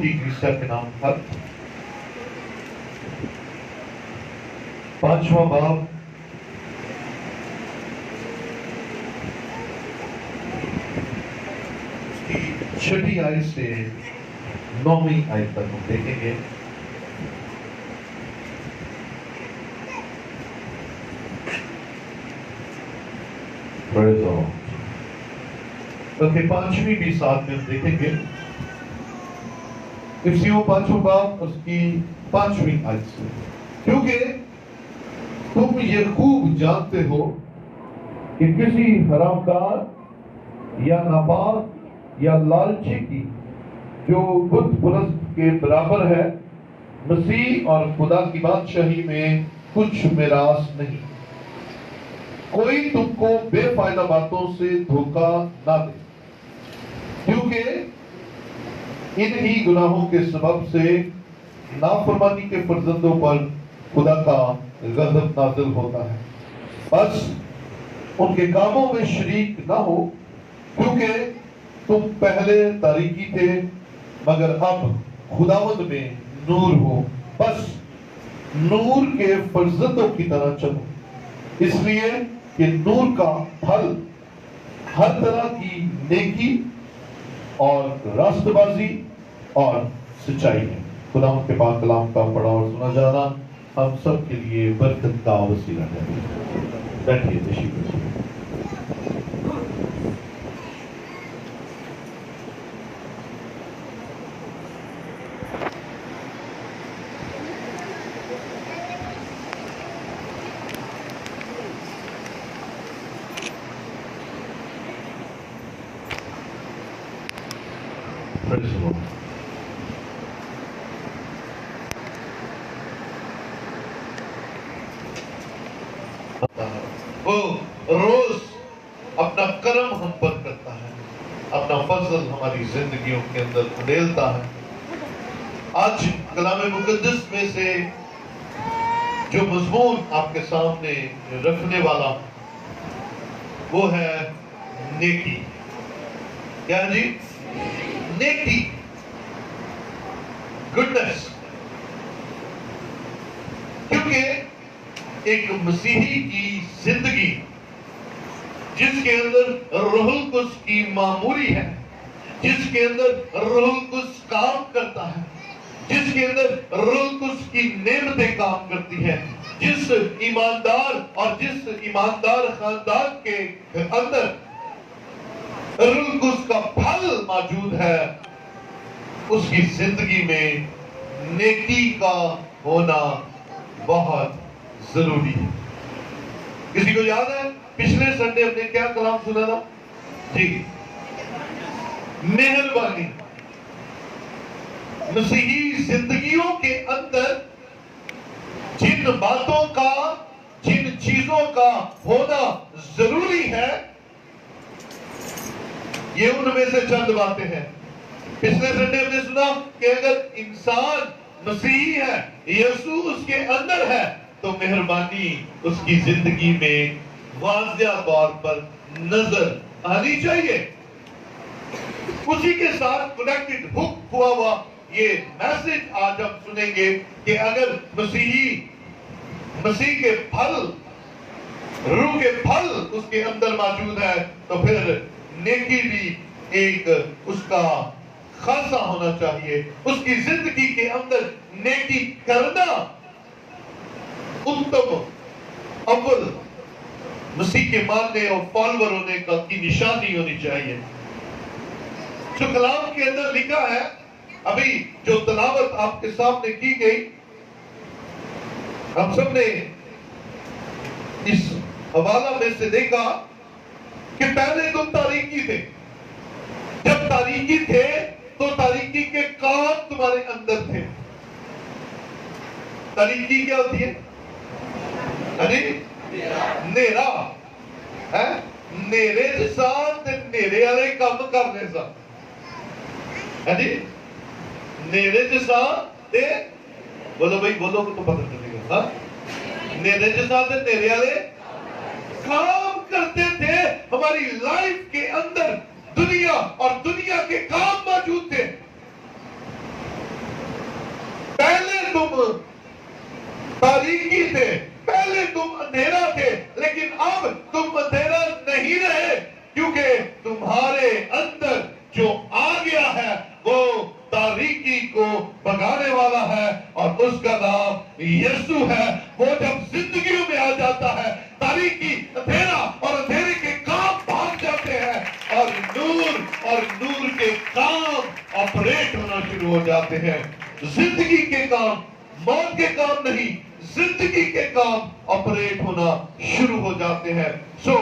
کی کلیسیا کے نام پر 5واں باب کی 6 آیت سے 9 آیت تک ہم دیکھیں گے. بلکہ 5ویں بھی ساتھ میں ہم دیکھیں گے. افسیوں 5واں باب اس کی 5ویں آیت سے. کیونکہ تم یہ خوب جانتے ہو کہ کسی حرام کار یا ناپاک یا لالچی کی جو بت پرست کے برابر ہے مسیح اور خدا کی بادشاہی میں کچھ میراث نہیں. کوئی تم کو بے فائدہ باتوں سے دھوکہ نہ دے، کیونکہ انہی گناہوں کے سبب سے نافرمانی کے فرزندوں پر خدا کا غضب نازل ہوتا ہے. بس ان کے کاموں میں شریک نہ ہو، کیونکہ تم پہلے تاریکی تھے مگر اب خداوند میں نور ہو. بس نور کے فرزندوں کی طرح چلو، اس لیے کہ نور کا پھل ہر طرح کی نیکی اور راست بازی اور سچائی ہے. خداوند کے پاک کلام کا پڑھا اور سنا جانا ہم سب کے لیے برکت کا وسیلہ ہے. بیٹھیے، تشریف رکھیے. وہ روز اپنا کرم ہم پر کرتا ہے، اپنا فضل ہماری زندگیوں کے اندر اڈیلتا ہے. آج کلام مقدس میں سے جو مضمون آپ کے سامنے رکھنے والا وہ ہے نیکی. کیا جی؟ نیکی، گڈنس. کیونکہ ایک مسیحی کی زندگی جس کے اندر روح القدس کی معموری ہے، جس کے اندر روح القدس کام کرتا ہے، جس کے اندر روح القدس کی نعمتیں کام کرتی ہیں، جس ایماندار اور جس ایماندار خاندان کے اندر روح القدس کا پھل موجود ہے، اس کی زندگی میں نیکی کا ہونا بہت ضروری ہے. کسی کو یاد ہے پچھلے سنڈے ہم نے کیا کلام سنا تھا؟ جی، مہربانی. مسیحی زندگیوں کے اندر جن باتوں کا، جن چیزوں کا ہونا ضروری ہے، یہ ان میں سے چند باتیں ہیں. پچھلے سنڈے ہم نے سنا کہ اگر انسان مسیحی ہے، یسوع اس کے اندر ہے، تو مہربانی اس کی زندگی میں واضح طور پر نظر آنی چاہیے. اسی کے ساتھ کنیکٹڈ ہک ہوا ہوا یہ میسج آج ہم سنیں گے کہ اگر مسیح کے پھل، روح کے پھل اس کے اندر موجود ہے، تو پھر نیکی بھی ایک اس کا خاصہ ہونا چاہیے. اس کی زندگی کے اندر نیکی کرنا اتم اول مسیح کے ماننے اور فالوور ہونے کی نشانی ہونی چاہیے. جو کلام کے اندر لکھا ہے، ابھی جو تلاوت آپ کے سامنے کی گئی، ہم سب نے اس حوالہ میں سے دیکھا کہ پہلے تم تاریکی تھے. جب تاریکی تھے تو تاریکی کے کام تمہارے اندر تھے. تاریکی کیا ہوتی ہے؟ نیرا ہے. نیرے ساتھ نیرے والے کام کرنے سا. نیرے ساتھ بولو بھائی، بولو تو پتہ چلے گا. نیرے ساتھ نیرے والے کام کرتے تھے. ہماری لائف کے اندر دنیا اور دنیا کے کام موجود تھے. تاریکی تھے، پہلے تم اندھیرا تھے، لیکن اب تم اندھیرا نہیں رہے، کیونکہ تمہارے اندر جو آ گیا ہے وہ تاریکی کو بھگانے والا ہے، اور اس کا نام یسوع ہے۔ وہ جب زندگیوں میں آ جاتا ہے، تاریکی، اندھیرا اور اندھیرے کے کام بھاگ جاتے ہیں، اور نور کے کام آپریٹ ہونا شروع ہو جاتے ہیں۔ زندگی کے کام، موت کے کام نہیں، زندگی کے کام آپریٹ ہونا شروع ہو جاتے ہیں۔ سو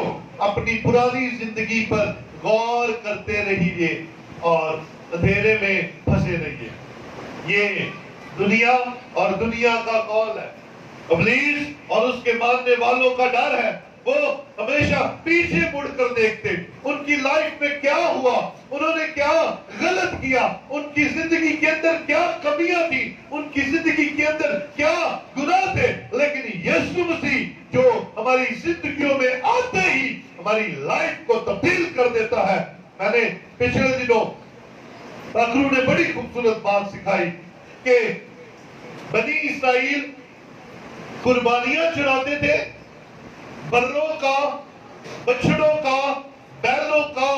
اپنی پرانی زندگی پر غور کرتے رہیے اور اندھیرے میں پھنسے رہیے۔ یہ دنیا اور دنیا کا قول ہے، ابلیس اور اس کے ماننے والوں کا ڈر ہے۔ وہ ہمیشہ پیچھے مڑ کر دیکھتے، ان کی لائف میں کیا ہوا، انہوں نے کیا غلط کیا، ان کی زندگی کے اندر کیا کمیاں تھی، ان کی زندگی کے اندر کیا گناہ تھے، لیکن یسوع مسیح جو ہماری زندگیوں میں آتے ہی ہماری لائف کو تبدیل کر دیتا ہے۔ میں نے پچھلے دنوں پاکرو نے بڑی خوبصورت بات سکھائی کہ بنی اسرائیل قربانیاں چڑھاتے تھے، بروں کا، بچڑوں کا، بیلوں کا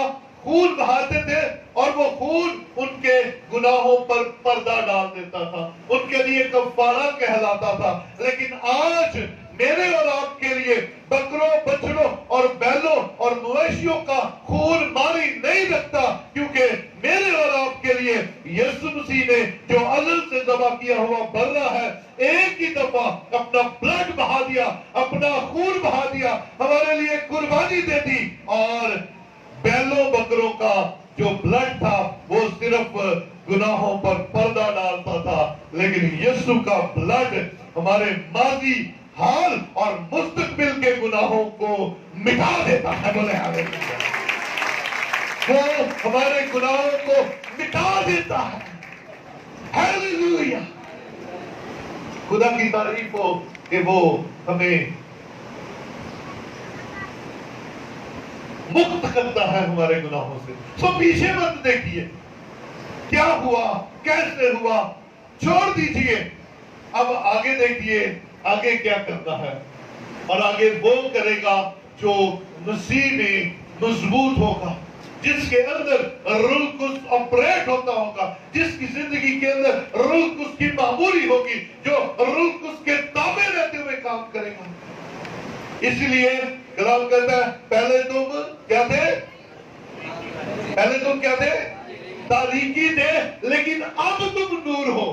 خون بہاتے تھے، اور وہ خون ان کے گناہوں پر پردہ ڈال دیتا تھا، ان کے لیے کفارہ کہلاتا تھا۔ لیکن آج میرے اور آپ کے لیے بکروں، بچڑوں اور بیلوں اور مویشیوں کا خون مانی نہیں رکھتا، کیونکہ میرے اور آپ کے لیے یسوع مسیح نے جو ازل سے ذبح کیا ہوا برا ہے، ایک ہی دفعہ اپنا بلڈ بہا دیا، اپنا خون بہا دیا، ہمارے لیے قربانی دے دی۔ اور بیلوں بکروں کا جو بلڈ تھا وہ صرف گناہوں پر پردہ ڈالتا تھا، لیکن یسوع کا بلڈ ہمارے ماضی، حال اور مستقبل کے گناہوں کو مٹا دیتا ہے۔ بولے ہاللیلویا۔ وہ ہمارے گناہوں کو مٹا دیتا ہے۔ ہاللیلویا۔ خدا کی تعریف ہو کہ وہ ہمیں مکت کرتا ہے ہمارے گناہوں سے۔ سو پیچھے مت دیکھیے کیا ہوا، کیسے ہوا، چھوڑ دیجئے، اب آگے دیکھیے آگے کیا کرنا ہے، اور آگے وہ کرے گا جو مسیح میں مضبوط ہوگا، جس کے اندر روح القدس آپریٹ ہوتا ہوگا، جس کی زندگی کے اندر روح القدس کی معمولی ہوگی، جو روح القدس کے تابع رہتے ہوئے کام کرے گا۔ اس لیے کلام کہتا ہے پہلے تم کیا تھے، پہلے تم کیا تھے، تاریکی تھے، لیکن اب تم نور ہو،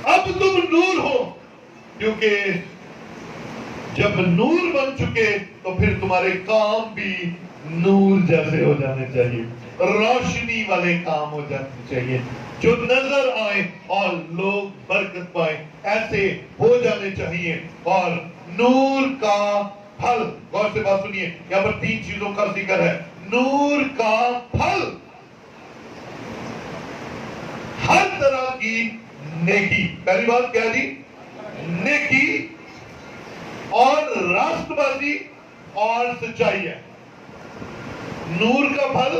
اب تم نور ہو، کیونکہ جب نور بن چکے تو پھر تمہارے کام بھی نور جیسے ہو جانے چاہیے، روشنی والے کام ہو جانے چاہیے، جو نظر آئے اور لوگ برکت پائیں، ایسے ہو جانے چاہیے۔ اور نور کا پھل، غور سے بات سنیے، یہاں پر 3 چیزوں کا ذکر ہے۔ نور کا پھل، ہر طرح کی نیکی، پہلی بات کیا جی، نیکی اور راست بازی اور سچائی ہے۔ نور کا پھل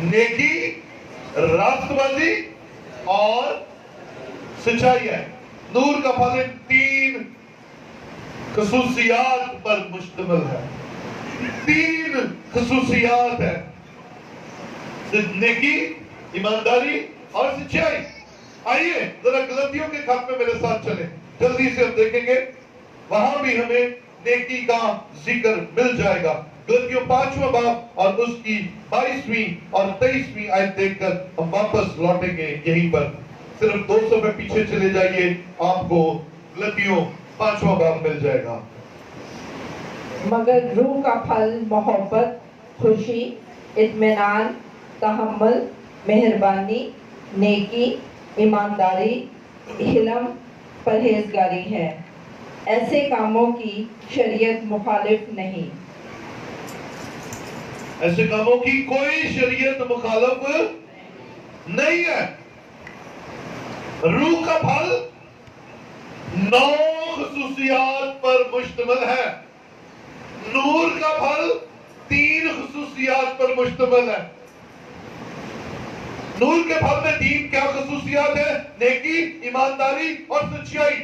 نیکی، راست بازی اور سچائی ہے۔ نور کا پھل 3 خصوصیات پر مشتمل ہے، 3 خصوصیات ہے، نیکی، ایمانداری اور سچائی۔ آئیے ذرا غلطیوں کے خط میں میرے ساتھ چلیں، جلدی سے ہم دیکھیں گے، وہاں بھی ہمیں نیکی کا ذکر مل جائے گا۔ غلطیوں 5واں باب اور اس کی 22ویں اور 23ویں آیت دیکھ کر ہم واپس لوٹیں گے یہیں پر۔ صرف 2 صفحے پیچھے چلے جائیے، آپ کو غلطیوں 5واں باب مل جائے گا۔ مگر روح کا پھل محبت، خوشی، اطمینان، تحمل، مہربانی، نیکی، ایمانداری، حلم، پرہیزگاری ہے۔ ایسے کاموں کی شریعت مخالف نہیں۔ ایسے کاموں کی کوئی شریعت مخالف نہیں ہے۔ روح کا پھل 9 خصوصیات پر مشتمل ہے، نور کا پھل 3 خصوصیات پر مشتمل ہے۔ نور کے پھل میں 3 کیا خصوصیات ہے؟ نیکی، ایمانداری اور سچائی.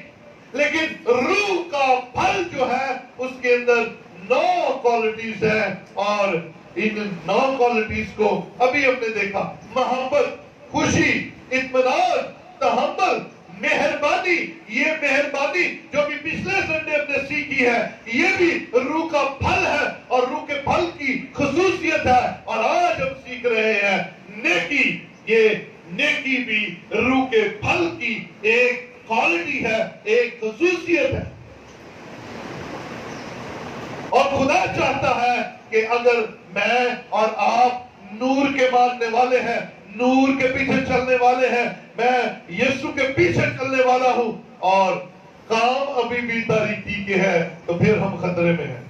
لیکن روح کا پھل جو ہے اس کے اندر 9 کوالٹیز ہیں، اور ان 9 کوالٹیز کو ابھی ہم نے دیکھا. محبت، خوشی، اطمینان، تحمل، مہربانی. یہ مہربانی جو بھی پچھلے سنڈے ہم نے سیکھی ہے، یہ بھی روح کا پھل ہے اور روح کے پھل کی خصوصیت ہے. اور آج ہم سیکھ رہے ہیں نیکی. یہ نیکی بھی روح کے پھل کی ایک کوالٹی ہے، ایک خصوصیت ہے. اور خدا چاہتا ہے کہ اگر میں اور آپ نور کے ماننے والے ہیں، نور کے پیچھے چلنے والے ہیں، میں یسوع کے پیچھے چلنے والا ہوں، اور کام ابھی بھی تاریکی کے ہے، تو پھر ہم خطرے میں ہیں.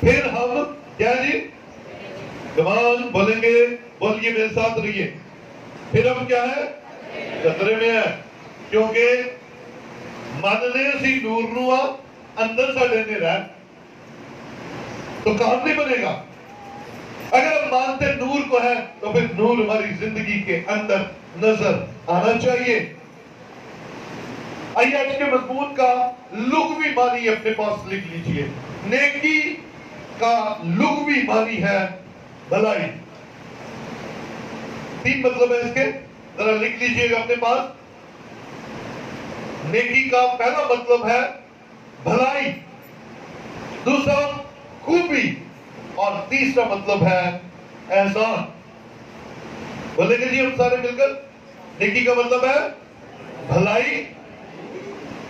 پھر ہم کیا جی کمان بولیں گے، بولیے میرے ساتھ رہیے. پھر ہم کیا ہے؟ خطرے میں ہیں. کیونکہ ماننے سی نور نوا اندر ساڑھے نے رہ تو کام نہیں بنے گا. اگر ہم مانتے نور کو ہے تو پھر نور ہماری زندگی کے اندر نظر آنا چاہیے. آئیے آج کے مضمون کا لغوی معنی اپنے پاس لکھ لیجئے. نیکی کا لغوی معنی ہے بھلائی. 3 مطلب ہے اس کے، ذرا لکھ لیجئے گا اپنے پاس. نیکی کا پہلا مطلب ہے بھلائی، دوسرا خوبی، اور تیسرا مطلب ہے احسان. بولیں گے جی ہم سارے مل کر. نیکی کا مطلب ہے بھلائی،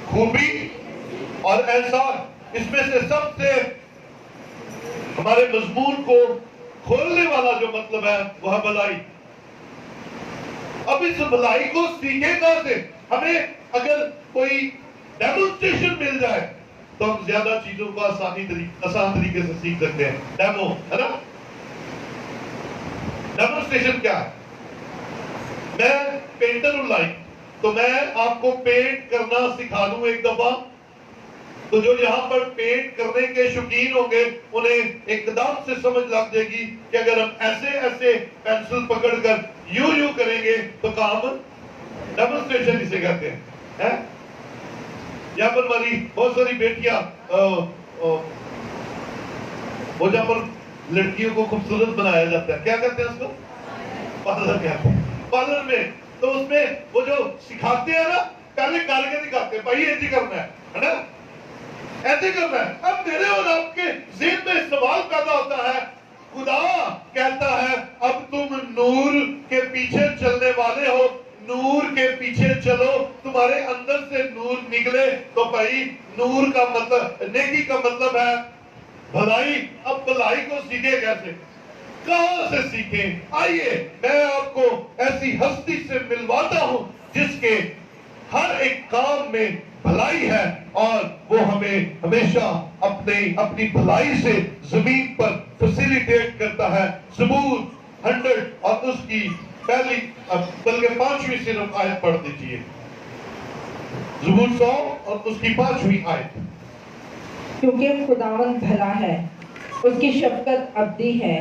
خوبی اور احسان. اس میں سے سب سے ہمارے مضمون کو کھولنے والا جو مطلب ہے وہ ہے بھلائی. اب اس بھلائی کو سیکھے کہاں سے؟ ہمیں اگر کوئی ڈیمونسٹریشن مل جائے تو ہم زیادہ چیزوں کو آسان طریقے سے سیکھ سکتے ہیں. ڈیمو ہے نا. ڈیمونسٹریشن کیا ہے؟ میں پینٹر ہوں لائک، تو میں آپ کو پینٹ کرنا سکھا دوں ایک دفعہ، تو جو یہاں پر پینٹ کرنے کے شوقین ہوں گے انہیں ایک دم سے سمجھ لگ جائے گی کہ اگر ہم ایسے ایسے پینسل پکڑ کر یوں کریں گے تو کام ڈیمونسٹریشن اسے کہتے ہیں. یہاں پر ہماری بہت ساری بیٹیاں وہ جہاں پر لڑکیوں کو خوبصورت بنایا جاتا ہے، کیا کہتے ہیں اس کو؟ پارلر کہتے ہیں. پارلر میں تو اس میں وہ جو سکھاتے ہیں نا، پہلے کر کے دکھاتے ہیں بھائی ایسے کرنا ہے نا، ایسے کرنا ہے. اب میرے اور آپ کے ذہن میں سوال پیدا ہوتا ہے، خدا کہتا ہے اب تم نور کے پیچھے چلنے والے ہو، نور کے پیچھے چلو، تمہارے اندر سے نور نکلے. تو بھائی نور کا مطلب، نیکی کا مطلب ہے بھلائی. اب بھلائی کو سیکھے کیسے؟ کہاں سے سیکھیں؟ آئیے میں آپ کو ایسی ہستی سے ملواتا ہوں جس کے ہر ایک کام میں بھلائی ہے، اور وہ ہمیں ہمیشہ اپنی بھلائی سے زمین پر فیسیلیٹیٹ کرتا ہے. زبور 100 اور اس کی پہلی بلکہ 5ویں صرف آیت پڑھ دیجئے. زبور 100 اور اس کی 5ویں آیت. کیونکہ خداوند بھلا ہے، اس کی شفقت ابدی ہے،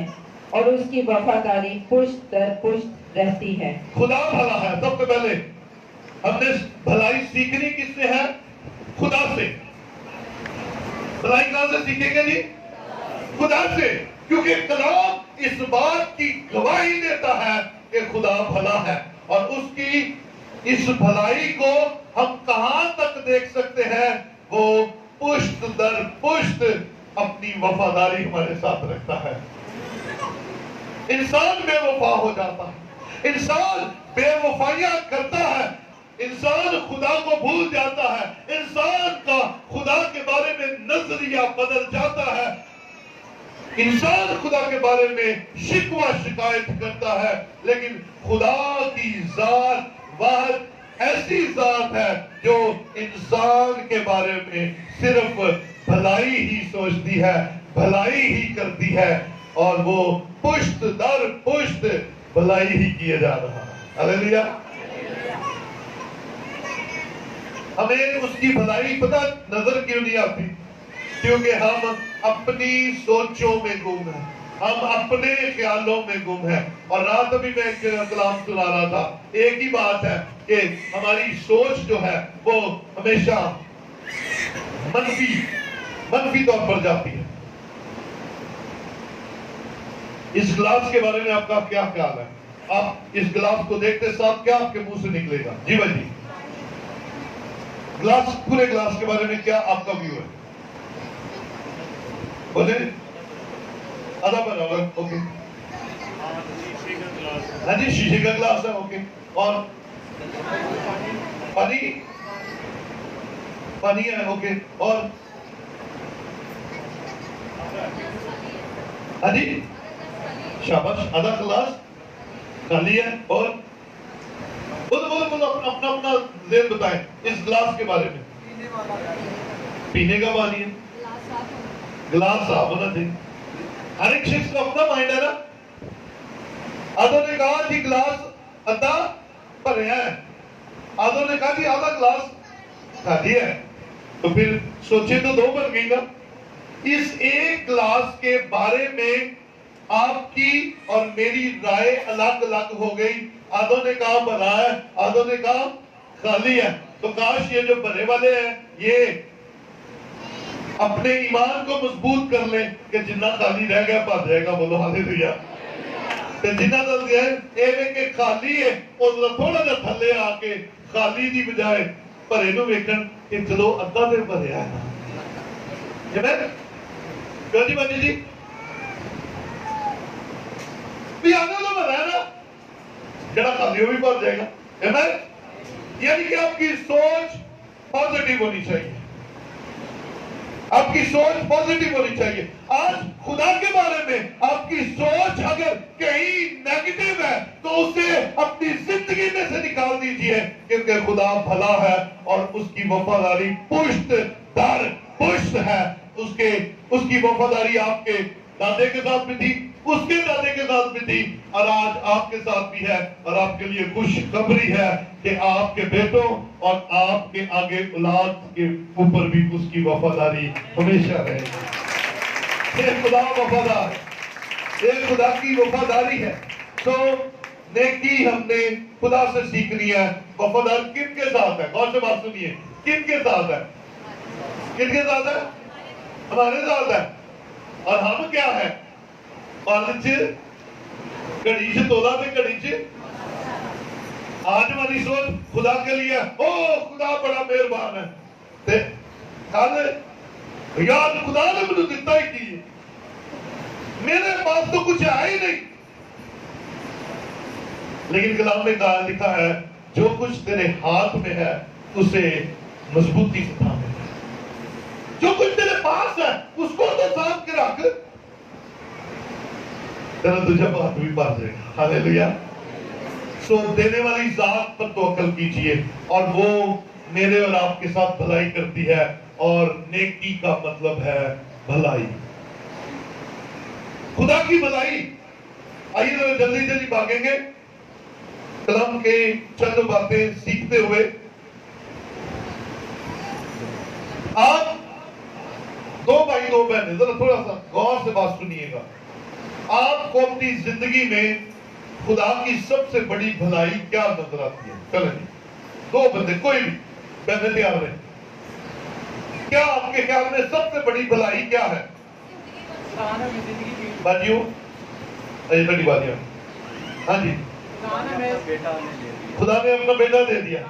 اور اس کی وفاداری پشت در پشت رہتی ہے. خدا بھلا ہے. سب سے پہلے ہم نے بھلائی سیکھنی کس سے ہے؟ خدا سے. بھلائی کہاں سے سیکھیں گے جی؟ خدا سے. کیونکہ کلام اس بات کی گواہی دیتا ہے کہ خدا بھلا ہے، اور اس کی اس بھلائی کو ہم کہاں تک دیکھ سکتے ہیں؟ وہ پشت در پشت اپنی وفاداری ہمارے ساتھ رکھتا ہے. انسان بے وفا ہو جاتا ہے، انسان بے وفائیاں کرتا ہے، انسان خدا کو بھول جاتا ہے، انسان کا خدا کے بارے میں نظریہ بدل جاتا ہے، انسان خدا کے بارے میں شکوہ شکایت کرتا ہے. لیکن خدا کی ذات واحد ایسی ذات ہے جو انسان کے بارے میں صرف بھلائی ہی سوچتی ہے، بھلائی ہی کرتی ہے، اور وہ پشت در پشت بھلائی ہی کیا جا رہا ہے. ہلیلویا. ہمیں اس کی بھلائی پتہ نظر کیوں نہیں آتی؟ کیونکہ ہم اپنی سوچوں میں گم ہیں. ہم اپنے خیالوں میں گم ہیں. اور رات ابھی میں ایک کلام سنا رہا تھا, ایک ہی بات ہے کہ ہماری سوچ جو ہے وہ ہمیشہ منفی طور پر جاتی ہے. اس گلاس کے بارے میں آپ کا کیا خیال ہے؟ آپ اس گلاس کو دیکھتے ساتھ کیا آپ کے منہ سے نکلے گا؟ جی بھائی جی, گلاس, پورے گلاس کے بارے میں کیا آپ کا ویو ہے؟ بولے آدھا برابر. اوکے, ہاں جی, شیشے کا گلاس ہے. اوکے, اور پانی ہے. اوکے, اور ہاں جی, شاباش, آدھا گلاس خالی ہے. اور بولو اپنا ذہن بتائیں اس گلاس کے بارے میں. پینے کا پانی ہے, گلاس صاف ہونا چاہیے. ہر ایک شخص کا اپنا مائنڈ ہے نا. آدھوں نے کہا کہ گلاس آدھا بھرا ہے, آدھوں نے کہا کہ آدھا گلاس خالی ہے. تو پھر سوچے تو دو بن گئی نا. اس ایک گلاس کے بارے میں آپ کی اور میری رائے الگ الگ ہو گئی. آدھوں نے کہا بھرا ہے, آدھوں نے کہا خالی ہے. تو کاش یہ جو بھرے والے ہیں یہ اپنے ایمان کو مضبوط کر لیں کہ جنہ خالی رہ گیا بھر جائے گا. بولو ہاللیلویا. جنہ دل گئے ایویں کہ خالی ہے اور تھوڑا جا تھلے آ کے خالی دی بجائے بھرے نو ویکھن کہ چلو ادھا تے بھریا ہے. کیوں جی بنی جی بھی آنے تو بھرا ہے نا, جڑا خالی وہ بھی بھر جائے گا. یعنی کہ آپ کی سوچ پازیٹیو ہونی چاہیے. آپ کی سوچ پازیٹیو ہونی چاہیے. آج خدا کے بارے میں آپ کی سوچ اگر کہیں نیگیٹو ہے تو اسے اپنی زندگی میں سے نکال دیجئے, کیونکہ خدا بھلا ہے اور اس کی وفاداری پشت در پشت ہے. اس کی وفاداری آپ کے دادے کے ساتھ بھی تھی, اس کے دادے کے ساتھ بھی تھی, اور آج آپ کے ساتھ بھی ہے. اور آپ کے لیے خوشخبری ہے کہ آپ کے بیٹوں اور آپ کے آگے اولاد کے اوپر بھی اس کی وفاداری ہمیشہ رہے گی. یہ خدا وفادار, یہ خدا کی وفاداری ہے. تو نیکی ہم نے خدا سے سیکھنی ہے. وفادار کن کے ساتھ ہے؟ غور سے بات سنیے, کن کے ساتھ ہے؟ کن کے ساتھ ہے؟ ہمارے ساتھ ہے. اور ہم کیا ہے؟ پالچ گھڑی سے تولا تے گھڑی سے. آج ہماری سوچ خدا کے لیے او خدا بڑا مہربان ہے, تے کل یاد خدا نے مجھے دیتا ہی کی, میرے پاس تو کچھ ہے ہی نہیں. لیکن کلام میں لکھا ہے جو کچھ تیرے ہاتھ میں ہے اسے مضبوطی سے تھامے. جو کچھ تیرے پاس ہے اس کو تو ساتھ کے رکھ, تیرا تجھے بات بھی پا جائے گا. ہاللیلویا. سو دینے والی ذات پر توکل کیجئے, اور وہ میرے اور آپ کے ساتھ بھلائی کرتی ہے, اور نیکی کا مطلب ہے بھلائی, خدا کی بھلائی. آئیے ذرا جلدی جلدی بھاگیں گے کلام کے چند باتیں سیکھتے ہوئے. آپ دو بھائی دو بہنیں ذرا تھوڑا سا غور سے بات سنیے گا. آپ کو اپنی زندگی میں خدا کی سب سے بڑی بھلائی کیا نظر آتی ہے؟ چلیں جی, دو بندے, کوئی بھی بہنیں تیار رہے, کیا آپ کے خیال میں سب سے بڑی بھلائی کیا ہے؟ باجیوں بڑی باتیں. ہاں جی, خدا نے اپنا بیٹا دے دیا,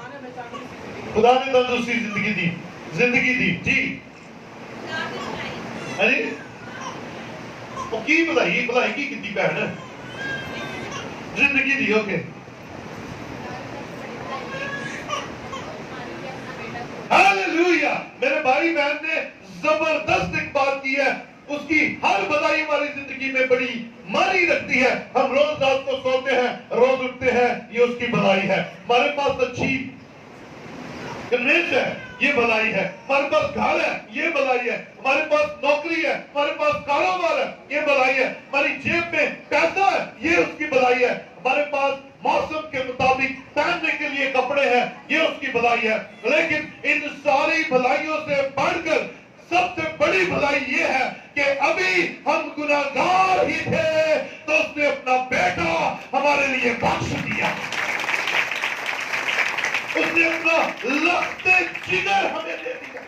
خدا نے تندرستی زندگی دی. جی ہاں جی, وہ کی بھلائی کی کتنی بہن ہے, زندگی دی. اوکے, ہاللیلویا. میرے بھائی بہن نے زبردست ایک بات کی ہے, اس کی ہر بھلائی ہماری زندگی میں بڑی معنی رکھتی ہے. ہم روز رات کو سوتے ہیں, روز اٹھتے ہیں, یہ اس کی بھلائی ہے. ہمارے پاس اچھی کنوینس ہے, یہ بھلائی ہے. ہمارے پاس گھر ہے, یہ بھلائی ہے. ہمارے پاس نوکری ہے, ہمارے پاس کاروبار ہے, یہ بھلائی ہے. ہماری جیب میں پیسہ ہے, یہ اس کی بھلائی ہے. ہمارے پاس موسم کے مطابق پہننے کے لیے کپڑے ہیں, یہ اس کی بھلائی ہے. لیکن ان ساری بھلائیوں سے بڑھ کر سب سے بڑی بھلائی یہ ہے کہ ابھی ہم گناہگار ہی تھے تو اس نے اپنا بیٹا ہمارے لیے بخش دیا. اس نے اپنا لخت جگر ہمیں دے دیا.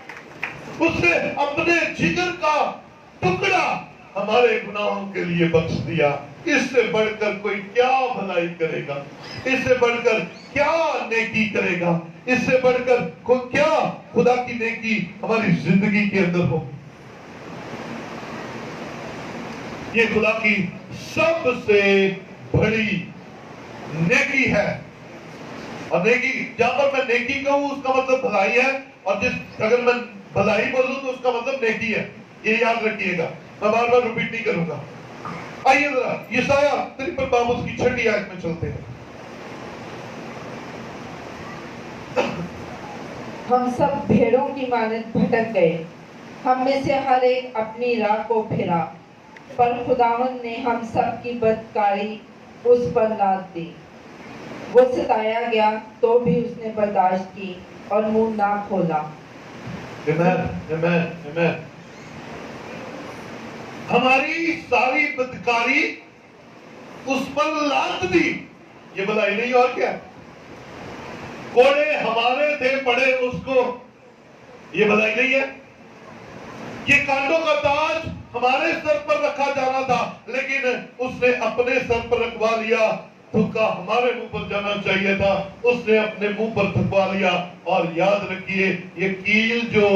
اس نے اپنے جگر کا ٹکڑا ہمارے گناہوں کے لیے بخش دیا. اس سے بڑھ کر کوئی کیا بھلائی کرے گا؟ اس سے بڑھ کر کیا نیکی کرے گا؟ اس سے بڑھ کر کیا خدا کی نیکی ہماری زندگی کے اندر ہو؟ یہ خدا کی سب سے بڑی نیکی ہے. اور نیکی جہاں پر میں نیکی کہوں اس کا مطلب بھلائی ہے, اور اگر میں بھلائی بولوں تو اس کا مطلب نیکی ہے. یہ یاد رکھیے گا, میں بار بار ریپیٹ نہیں کروں گا. آئیے ذرا یسایہ 53 باب اس کی 6 آیت میں چلتے ہیں. ہم سب بھیڑوں کی مانند بھٹک گئے, ہم میں سے ہر ایک اپنی راہ کو پھرا, پر خداوند نے ہم سب کی بدکاری اس پر لاد دی. وہ ستایا گیا تو بھی اس نے برداشت کی اور منہ نہ کھولا. ہماری ساری بدکاری اس پر لاد دی. یہ بھلائی نہیں اور کیا؟ کوڑے ہمارے تھے پڑے اس کو, یہ بھلائی نہیں ہے؟ یہ کانٹوں کا تاج ہمارے سر پر رکھا جانا تھا, لیکن اس نے اپنے سر پر رکھوا لیا. تھکا ہمارے منہ پر جانا چاہیے تھا, اس نے اپنے منہ پر تھکوا لیا. اور یاد رکھیے, یہ کیل جو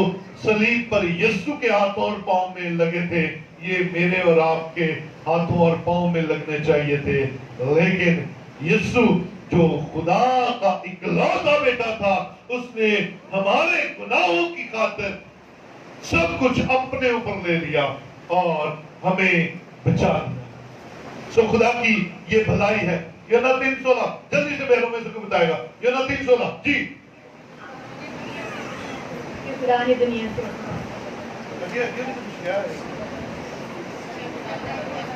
صلیب پر یسوع کے ہاتھوں اور پاؤں میں لگے تھے, یہ میرے اور آپ کے ہاتھوں اور پاؤں میں لگنے چاہیے تھے. لیکن یسوع جو خدا کا اکلوتا بیٹا تھا, اس نے ہمارے گناہوں کی خاطر سب کچھ اپنے اوپر لے لیا اور ہمیں بچا لیا. سو خدا کی یہ بھلائی ہے. یوحنا 3:16 جلدی سے بہنوں میں سے کوئی بتائے گا. یوحنا 3:16 جی. خدا نے دنیا سے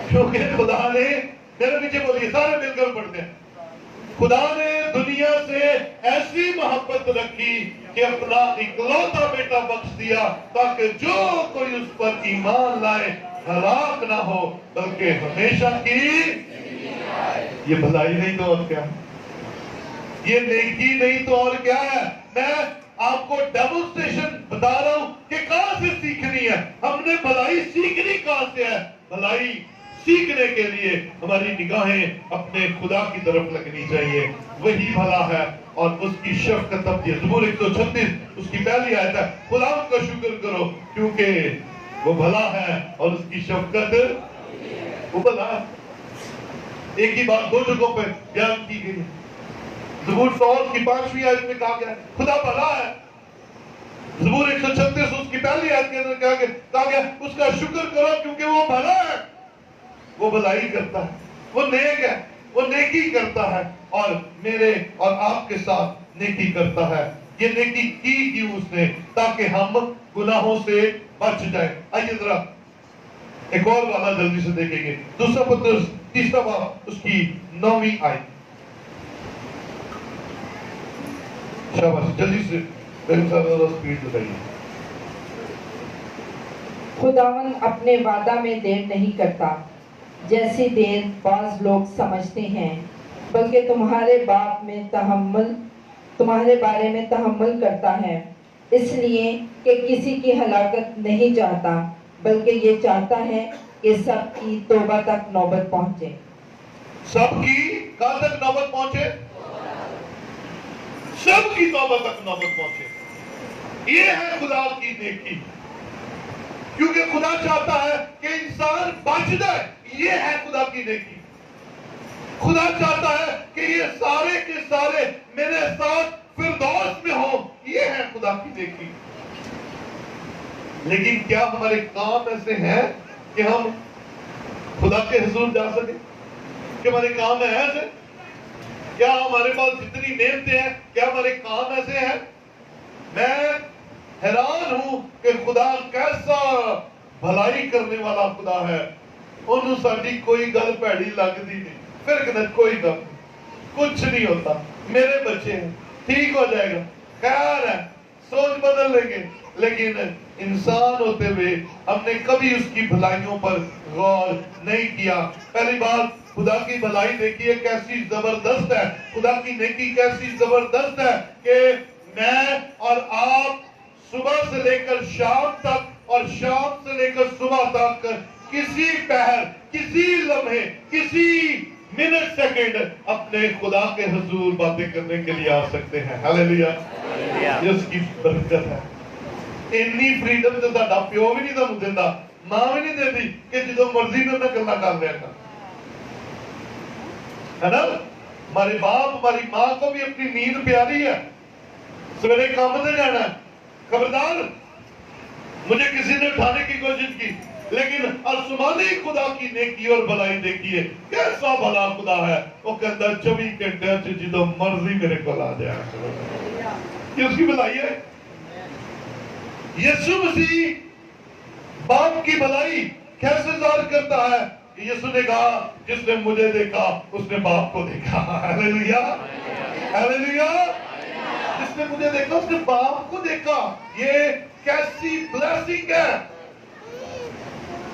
کیونکہ خدا نے, میرے پیچھے بولیے, سارے مل کر پڑھتے ہیں. خدا نے دنیا سے ایسی محبت رکھی کہ اپنا اکلوتا بیٹا بخش دیا, تاکہ جو کوئی اس پر ایمان لائے ہلاک نہ ہو بلکہ ہمیشہ کی. یہ بھلائی نہیں تو اور کیا؟ یہ نیکی نہیں تو اور کیا ہے؟ میں آپ کو ڈیمونسٹریشن بتا رہا ہوں کہ کہاں سے سیکھنی ہے. ہم نے بھلائی سیکھنی کہاں سے ہے؟ بھلائی سیکھنے کے لیے ہماری نگاہیں اپنے خدا کی طرف لگنی چاہیے. وہی بھلا ہے اور اس کی شفقت اب یہ زبور 136 اس کی پہلی آیت ہے, خدا کا شکر کرو کیونکہ وہ بھلا ہے اور اس کی شفقت وہ بھلا ہے. ایک ہی بات دو جگہوں پہ بیان کی گئی ہے. زبور 100 کی 5ویں آیت میں کہا گیا خدا بھلا ہے. زبور 136 اس کی پہلی آیت کے اندر کہا گیا اس کا شکر کرو کیونکہ وہ بھلا ہے. وہ بھلائی کرتا ہے, وہ نیک ہے, وہ نیکی کرتا ہے اور میرے اور آپ کے ساتھ نیکی کرتا ہے. یہ نیکی کی کیوں اس نے؟ تاکہ ہم گناہوں سے بچ جائیں. آئیے ذرا ایک اور والا جلدی سے دیکھیں گے. دوسرا پترس 3 باب اس کی 9ویں آیت. شاباش, جلدی سے میرے ساتھ سپیڈ بتائیے. خداوند اپنے وعدہ میں دیر نہیں کرتا جیسی دیر بعض لوگ سمجھتے ہیں, بلکہ تمہارے بارے میں تحمل کرتا ہے, اس لیے کہ کسی کی ہلاکت نہیں چاہتا بلکہ یہ چاہتا ہے کہ سب کی توبہ تک نوبت پہنچے. سب کی کہاں تک نوبت پہنچے؟ سب کی توبہ تک نوبت پہنچے. یہ ہے خدا کی نیکی, کیونکہ خدا چاہتا ہے کہ انسان بچ جائے. یہ ہے خدا کی نیکی. خدا چاہتا ہے کہ یہ سارے کے سارے میرے ساتھ فردوس میں ہوں. یہ ہے خدا کی نیکی. لیکن کیا ہمارے کام ایسے ہیں کہ ہم خدا کے حضور جا سکیں؟ کہ ہمارے کام ہیں ایسے؟ کیا ہمارے پاس جتنی نعمتیں ہیں کیا ہمارے کام ایسے ہیں؟ میں حیران ہوں کہ خدا کیسا بھلائی کرنے والا خدا ہے. انہوں ساڈی کوئی گل پیڑی لگتی نہیں, پھر کہنا کوئی گل کچھ نہیں ہوتا, میرے بچے ہیں, ٹھیک ہو جائے گا, خیر ہے, سوچ بدل لیں گے. لیکن انسان ہوتے ہوئے ہم نے کبھی اس کی بھلائیوں پر غور نہیں کیا. پہلی بات خدا کی بھلائی دیکھیے کیسی زبردست ہے, خدا کی نیکی کیسی زبردست ہے کہ میں اور آپ صبح سے لے کر شام تک اور شام سے لے کر صبح تک کسی پہر, کسی لمحے, کسی منٹ سیکنڈ اپنے خدا کے حضور باتیں کرنے کے لیے آ سکتے ہیں. ہاللیلویا, یہ اس کی برکت ہے. اتنی فریڈم تو ساڈا پیو بھی نہیں تانوں دیندا, ماں بھی نہیں دیندی کہ جدوں مرضی میں نہ گلاں کر لیا کر, ہے نا. ہمارے باپ ہماری ماں کو بھی اپنی نیند پیاری ہے, سویرے کام سے جانا ہے, خبردار مجھے کسی نے اٹھانے کی کوشش کی, لیکن آسمانی خدا کی نیکی اور بھلائی دیکھیے کیسا بھلا خدا ہے. وہ کہتا 24 گھنٹے جدوں مرضی میرے کو آ جائے. یہ اس کی بھلائی ہے. یسوع مسیح باپ کی بھلائی کیسے ظاہر کرتا ہے؟ یسوع نے کہا جس نے مجھے دیکھا اس نے باپ کو دیکھا. ہاللیلویا, ہاللیلویا. جس نے مجھے دیکھا اس نے باپ کو دیکھا. یہ کیسی بلیسنگ ہے,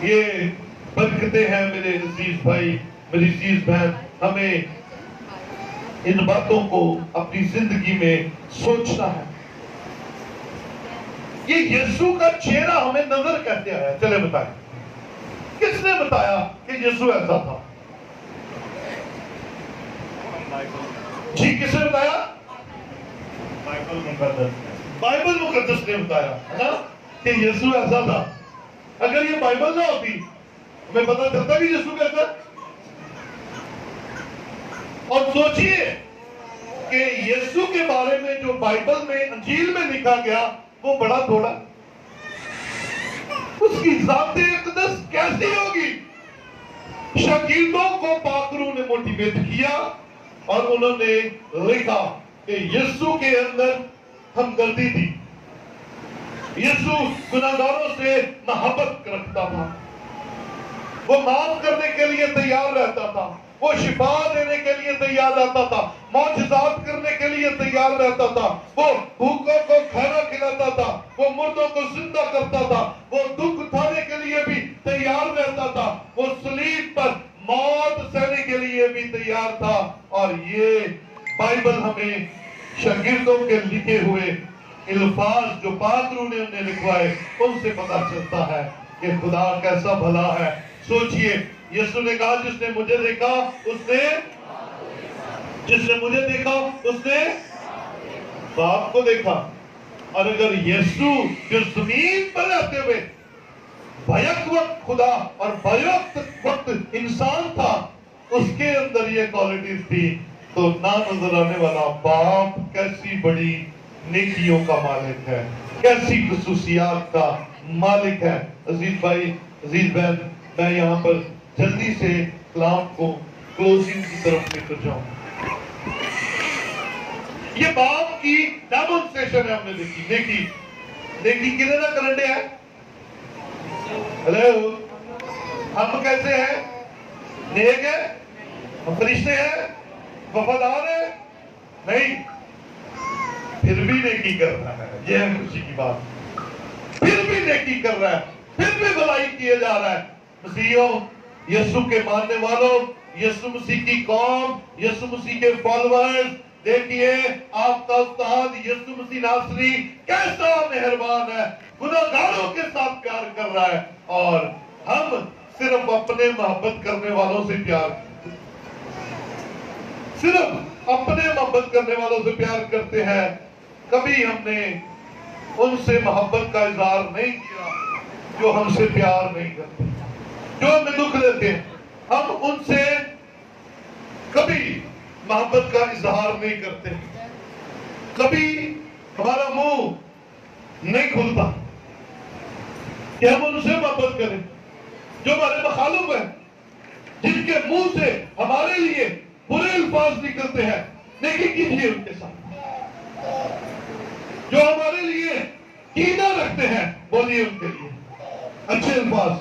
یہ برکتیں ہیں میرے عزیز بھائی, میری عزیز بہن. ہمیں ان باتوں کو اپنی زندگی میں سوچنا ہے. یہ یسوع کا چہرہ ہمیں نظر کہتے ہیں. چلے بتائیں کس نے بتایا کہ یسوع ایسا تھا؟ جی کس نے بتایا؟ بائبل مقدس نے بتایا ہے نا کہ یسوع ایسا تھا. اگر یہ بائبل نہ ہوتی ہمیں پتہ چلتا کہ یسوع کیسا. اور سوچئے کہ یسوع کے بارے میں جو بائبل میں انجیل میں لکھا گیا وہ بڑا تھوڑا, اس کی ذات اقدس کیسی ہوگی. شاگردوں کو پاک روح نے موٹیویٹ کیا اور انہوں نے لکھا کہ یسوع کے اندر ہمدردی تھی, یسوع گناہگاروں سے محبت رکھتا تھا, وہ معاف کرنے کے لیے تیار رہتا تھا, وہ شفا دینے کے لیے تیار رہتا تھا, معجزات کرنے کے لیے تیار رہتا تھا, وہ بھوکوں کو کھانا کھلاتا تھا, وہ مردوں کو زندہ کرتا تھا, وہ دکھ اٹھانے کے لیے بھی تیار رہتا تھا, وہ صلیب پر موت سہنے کے لیے بھی تیار تھا. اور یہ بائبل ہمیں شاگردوں کے لکھے ہوئے الفاظ جو پاک روح نے انہیں لکھوائے ان سے پتہ چلتا ہے کہ خدا کیسا بھلا ہے. سوچئے یسوع نے کہا جس نے مجھے دیکھا اس نے, جس نے مجھے دیکھا اس نے باپ کو دیکھا. اور اگر یسوع جو زمین پر رہتے ہوئے بیک وقت خدا اور بیک وقت انسان تھا, اس کے اندر یہ کوالٹیز تھی, تو نہ نظر آنے والا باپ کیسی بڑی نیکیوں کا مالک ہے, کیسی خصوصیات کا مالک ہے. عزیز بھائی, عزیز بہن, میں یہاں پر جلدی سے کلام کو کلوزنگ کی طرف لے کر جاؤں. یہ باپ کی ڈیمونسٹریشن ہے, ہم نے دیکھی. نیکی, نیکی کدھر نہ کرنڈے ہے. ہلو, ہم کیسے ہیں؟ نیک ہے, ہم فرشتے ہیں, وفادار ہیں؟ نہیں, پھر بھی نیکی کر رہا ہے. یہ ہے خوشی کی بات. پھر بھی نیکی کر رہا ہے, پھر بھی بھلائی کیے جا رہا ہے. مسیحیوں, یسوع کے ماننے والوں, یسوع مسیح کی قوم, یسوع مسیح کے فالوورز, دیکھیے آپ کا استاد یسوع مسیح ناصری کیسا مہربان ہے, گناہگاروں کے ساتھ پیار کر رہا ہے. اور ہم صرف اپنے محبت کرنے والوں سے پیار, صرف اپنے محبت کرنے والوں سے پیار کرتے ہیں. کبھی ہم نے ان سے محبت کا اظہار نہیں کیا جو ہم سے پیار نہیں کرتے, جو ہمیں دکھ دیتے ہیں. ہم ان سے کبھی محبت کا اظہار نہیں کرتے, کبھی ہمارا منہ نہیں کھلتا کہ ہم ان سے محبت کریں جو ہمارے مخالف ہیں, جن کے منہ سے ہمارے لیے برے الفاظ نکلتے ہیں. نیکی کیجیے ان کے ساتھ. جو ہمارے لیے کینہ رکھتے ہیں بولیے ان کے لیے اچھے الفاظ,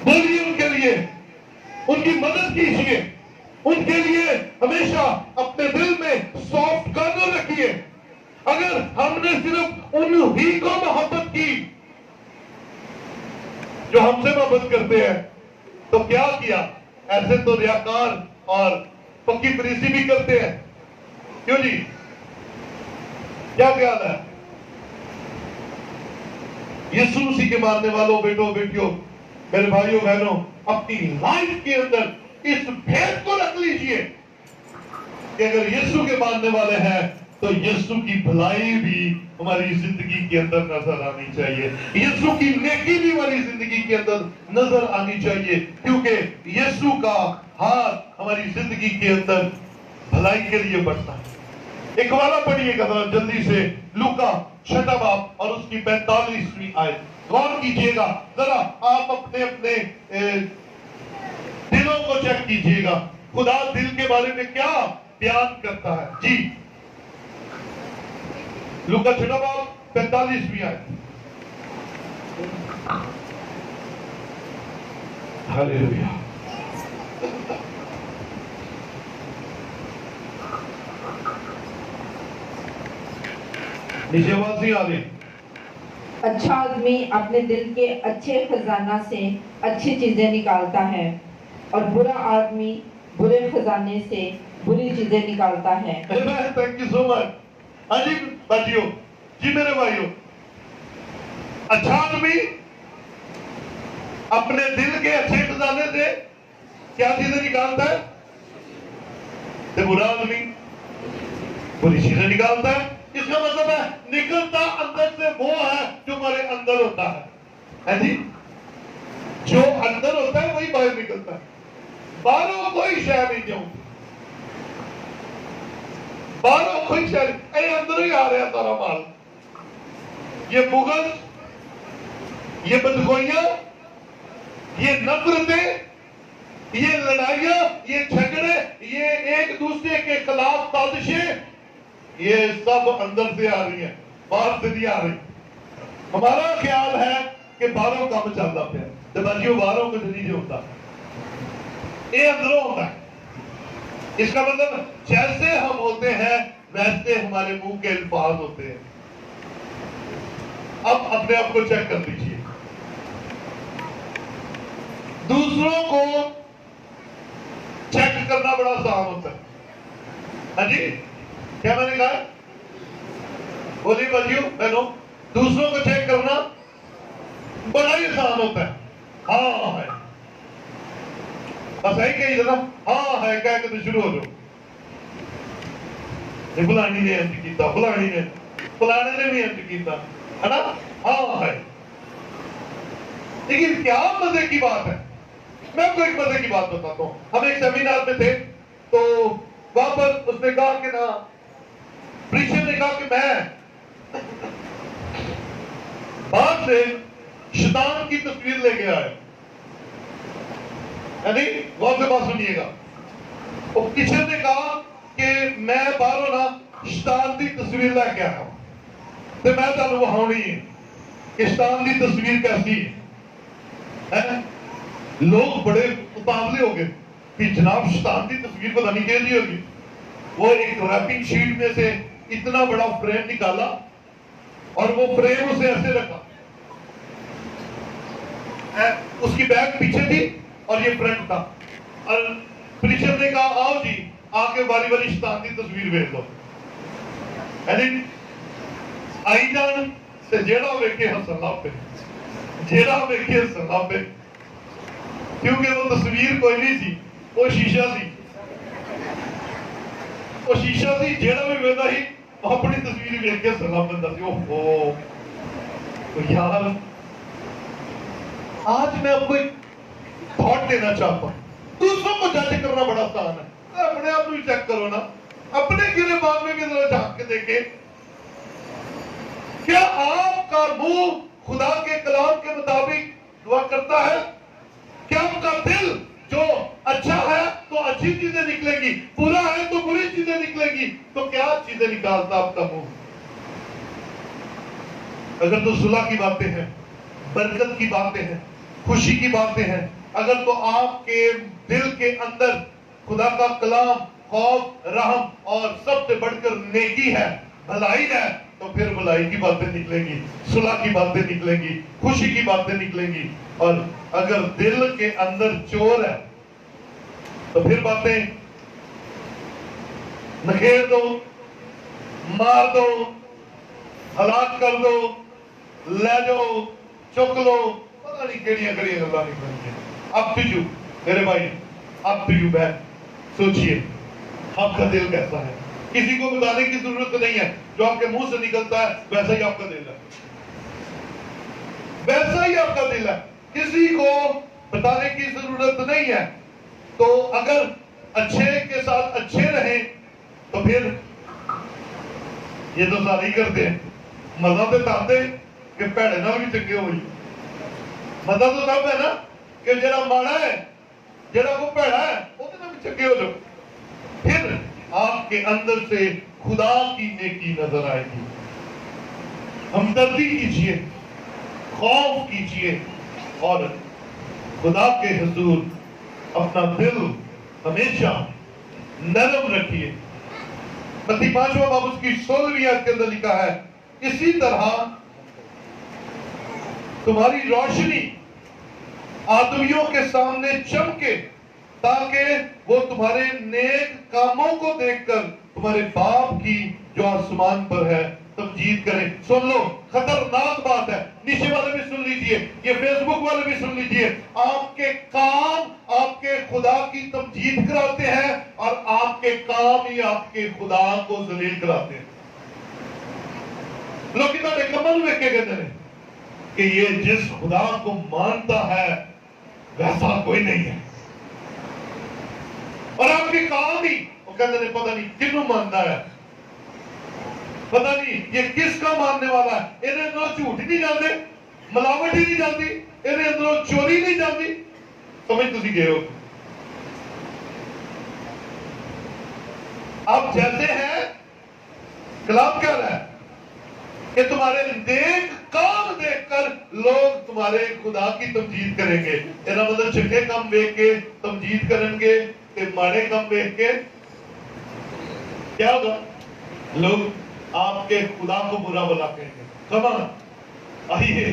بولیے ان کے لیے, ان کی مدد کیجیے, ان کے لیے ہمیشہ اپنے دل میں سافٹ کارنر رکھیے. اگر ہم نے صرف انہی کو محبت کی جو ہم سے محبت کرتے ہیں تو کیا کیا؟ ایسے تو ریاکار اور پکی پریسی بھی کرتے ہیں. کیوں جی؟ کیا خیال ہے؟ یسوع مسیح کے ماننے والوں، بیٹوں بیٹیوں، میرے بھائیوں بہنوں، اپنی لائف کے اندر اس بھید کو رکھ لیجئے کہ اگر یسوع کے ماننے والے ہیں تو یسوع کی بھلائی بھی ہماری زندگی کے اندر نظر آنی چاہیے، یسوع کی نیکی بھی ہماری زندگی کے اندر نظر آنی چاہیے، کیونکہ یسوع کا ہاتھ ہماری زندگی کے اندر بھلائی کے لیے بڑھتا ہے. ایک والا پڑھیے گا ذرا جلدی سے، لوکا 6 باب اور اس کی 45ویں آیت. غور کیجئے گا ذرا، آپ اپنے اپنے دلوں کو چیک کیجئے گا، خدا دل کے بارے میں کیا بیان کرتا ہے. جی لوکا 6 باب 45ویں آیت. ہالیلویا. نیچے آواز نہیں آ رہی. اچھا آدمی اپنے دل کے اچھے خزانہ سے اچھی چیزیں نکالتا ہے اور برا آدمی برے خزانے سے بری چیزیں نکالتا ہے. تھینک یو سو مچ. ہاں جی بھائیو، جی میرے بھائیو، اچھا آدمی اپنے دل کے اچھے خزانے سے کیا چیزیں نکالتا ہے؟ برا آدمی بری چیزیں نکالتا ہے. اس کا مطلب ہے نکلتا اندر سے وہ ہے جو ہمارے اندر ہوتا ہے جی. جو اندر ہوتا ہے وہی باہر نکلتا ہے، باہروں کوئی شے نہیں جاؤں، باہروں کوئی شے نہیں، اے اندر ہی آ رہا ہے سارا مال. یہ بغض، یہ بدگوئیاں، یہ نفرتیں، یہ لڑائیاں، یہ جھگڑے، یہ ایک دوسرے کے خلاف سازشیں، یہ سب اندر سے آ رہی ہیں، باہر سے نہیں آ رہی. ہمارا خیال ہے کہ باہروں کام چلتا پیا، جب بھائیوں باہروں کچھ نہیں ہوتا، یہ اندروں ہوتا ہے. اس کا مطلب جیسے ہم ہوتے ہیں ویسے ہمارے منہ کے الفاظ ہوتے ہیں. اب اپنے آپ کو چیک کر لیجیے. دوسروں کو چیک کرنا بڑا آسان ہوتا ہے. ہاں جی کیا میں نے کہا؟ بولیے بھائیوں بہنوں، دوسروں کو چیک کرنا بڑا ہی آسان ہوتا ہے. ہاں ہے، بس یہی کہی جانا ہاں ہے کہہ کے تو شروع ہو جاؤ. فلانی نے انج کیتا، فلانی نے، فلانے نے بھی انج کیتا، ہے نا؟ ہاں ہے. لیکن کیا مزے کی بات ہے، میں آپ کو ایک مزے کی بات بتاتا ہوں. ہم ایک سیمینار میں تھے تو وہاں پر اس نے کہا کہ نا، پریچر نے کہا کہ میں باہر سے شیطان کی تصویر لے کے آیا. یعنی غور سے بات سنیے گا. اور ٹیچر نے کہا کہ میں باہروں نا شیطان کی تصویر لے کے آیا ہوں، تو میں تمہیں وہ ہونی ہے کہ شیطان کی تصویر کیسی ہے. لوگ بڑے متابلے ہو گئے کہ جناب شیطان کی تصویر پتہ نہیں کیسی ہوگی. وہ ایک ریپنگ شیٹ میں سے اتنا بڑا فریم نکالا اور وہ فریم اسے ایسے رکھا، اس کی بیک پیچھے تھی اور یہ فرنٹ تھا. اور پریچر نے کہا آؤ جی آ کے باری باری شیطان کی تصویر بھیج دو. آئی جان سے جیڑا ویکھے ہسن لگ پے، جیڑا ویکھے ہسن لگ پے، کیونکہ وہ تصویر کوئی نہیں تھی، وہ شیشہ سی. وہ شیشہ سی، جیڑا بھی ویکھدا سی وہ اپنی تصویر ویکھ کے ہسن لگ پیندا سی. اوہو یار، آج میں آپ کو ایک تھاٹ دینا چاہتا ہوں. دوسروں کو جج کرنا بڑا آسان ہے، اپنے آپ کو بھی چیک کرو نا. اپنے گریبان میں بھی ذرا جھانک کے دیکھیں، کیا آپ کا منہ خدا کے کلام کے مطابق دعا کرتا ہے؟ کیا آپ کا دل جو اچھا ہے تو اچھی چیزیں نکلیں گی، برا ہے تو بری چیزیں نکلیں گی؟ تو کیا چیزیں نکالتا آپ کا منہ؟ اگر تو صلح کی باتیں ہیں، برکت کی باتیں ہیں، خوشی کی باتیں ہیں، اگر تو آپ کے دل کے اندر خدا کا کلام، خوف، رحم اور سب سے بڑھ کر نیکی ہے، بھلائی ہے تو پھر بھلائی کی باتیں نکلیں گی، صلح کی باتیں نکلیں گی، خوشی کی باتیں نکلیں گی. اور اگر دل کے اندر چور ہے تو پھر باتیں نکھیر دو، مار دو، ہلاک کر دو، لے جاؤ، چک لو، پتہ نہیں کیڑیاں کیڑیاں گلاں نکلیں گی. اب ٹو یو میرے بھائی، اب ٹو یو بہن، سوچئے آپ کا دل کیسا ہے. کسی کو بتانے کی ضرورت نہیں ہے، جو آپ کے منہ سے نکلتا ہے ویسا ہی آپ کا دل ہے، ویسا ہی آپ کا دل ہے. کسی کو بتانے کی ضرورت نہیں ہے. تو اگر اچھے کے ساتھ اچھے رہیں تو پھر یہ تو سارے ہی کرتے ہیں. مزہ تو تب کہ بھڑے نال بھی چنگے ہوئی. مزہ تو تب ہے نا کہ جڑا ماڑا ہے، جڑا وہ بھڑا ہے، وہ تو بھی چنگے ہو جاؤ. پھر آپ کے اندر سے خدا کی نیکی نظر آئے گی. ہمدردی کیجئے، خوف کیجئے، اور خدا کے حضور اپنا دل ہمیشہ نرم رکھیے. متی 5واں باب اس کی 16ویں آیت کے اندر لکھا ہے، اسی طرح تمہاری روشنی آدمیوں کے سامنے چمکے تاکہ وہ تمہارے نیک کاموں کو دیکھ کر تمہارے باپ کی جو آسمان پر ہے تمجید کریں. سن لو، خطرناک بات ہے، نیچے والے بھی سن لیجئے، یہ فیس بک والے بھی سن لیجئے. آپ کے کام آپ کے خدا کی تمجید کراتے ہیں اور آپ کے کام ہی آپ کے خدا کو ذلیل کراتے ہیں. لوگ کتنا کمل میں کہتے ہیں کہ یہ جس خدا کو مانتا ہے ویسا کوئی نہیں ہے، اور آپ کے کام ہی وہ کہتے ہیں پتہ نہیں کنوں مانتا ہے، پتہ نہیں یہ کس کا ماننے والا ہے. انہیں اندروں جھوٹ ہی نہیں جانتے، ملاوٹ ہی نہیں جانتی، انہیں اندروں چوری نہیں جانتی. سمجھ تسی گئے ہو. آپ جیسے ہیں کلام کہہ رہا ہے کہ تمہارے نیک کام دیکھ کر لوگ تمہارے خدا کی تمجید کریں گے. اینا مطلب چنگے کام دیکھ کے تمجید کریں گے کہ ماڑے کام دیکھ کے کیا ہوگا؟ لوگ آپ کے خدا کو برا بلا کہیں گے. کمان آئیے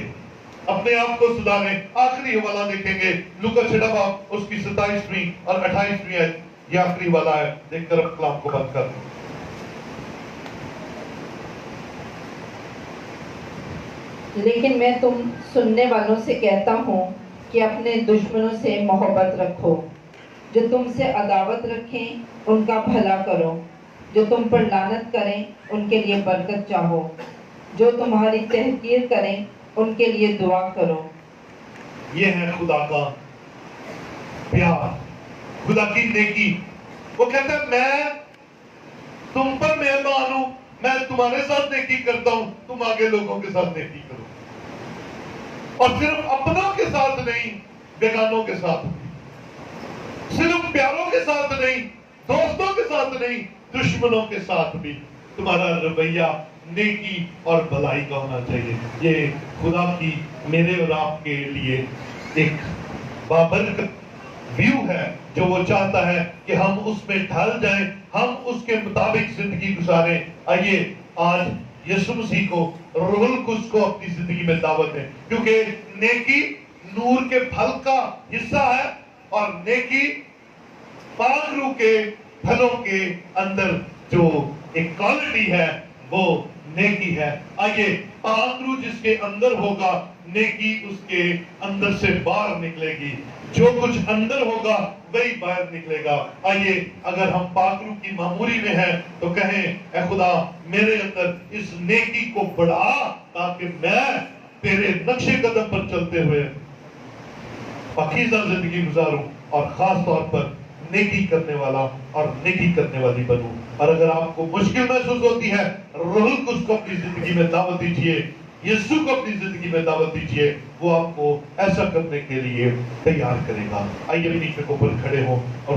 اپنے آپ کو سدھاریں. آخری حوالہ دیکھیں گے، لوکا 6 باب اس کی 27ویں اور 28ویں آیت. یہ آخری والا ہے، دیکھ کر اب کلام کو بند کر دیں. لیکن میں تم سننے والوں سے کہتا ہوں کہ اپنے دشمنوں سے محبت رکھو، جو تم سے عداوت رکھیں ان کا بھلا کرو، جو تم پر لعنت کریں ان کے لیے برکت چاہو، جو تمہاری تحقیر کریں ان کے لیے دعا کرو. یہ ہے خدا کا پیار، خدا کی نیکی. وہ کہتا ہے میں تم پر مہربان ہوں، میں تمہارے ساتھ نیکی کرتا ہوں، تم آگے لوگوں کے ساتھ نیکی کرو. اور صرف اپنوں کے ساتھ نہیں، بیگانوں کے ساتھ بھی. صرف پیاروں کے ساتھ نہیں، دوستوں کے ساتھ نہیں، دشمنوں کے ساتھ بھی تمہارا رویہ نیکی اور بھلائی کا ہونا چاہیے. یہ خدا کی میرے اور آپ کے لیے ایک بابرکت ویو ہے جو وہ چاہتا ہے کہ ہم اس میں ڈھل جائیں، ہم اس کے مطابق زندگی گزاریں. آئیے آج یسوع مسیح کو، روح القدس کو اپنی زندگی میں دعوت ہے، کیونکہ نیکی نور کے پھل کا حصہ ہے، اور نیکی پاک روح کے پھلوں کے اندر جو ایک کوالٹی ہے وہ نیکی ہے. آئیے پاک روح جس کے اندر ہوگا، نیکی اس کے اندر سے باہر نکلے گی. جو کچھ اندر ہوگا وہی باہر نکلے گا. آئیے اگر ہم پاک روح کی معموری میں ہیں تو کہیں اے خدا میرے اندر اس نیکی کو بڑھا تاکہ میں تیرے نقش قدم پر چلتے ہوئے پاکیزہ زندگی گزاروں اور خاص طور پر نیکی کرنے والا اور نیکی کرنے والی بنوں. اور اگر آپ کو مشکل محسوس ہوتی ہے، روح القدس کو اپنی زندگی میں دعوت دیجئے، یسوع کو اپنی زندگی میں دعوت دیجئے، وہ آپ کو ایسا کرنے کے لیے تیار کرے گا. آئیے اپنی پہ اوپر کھڑے ہوں اور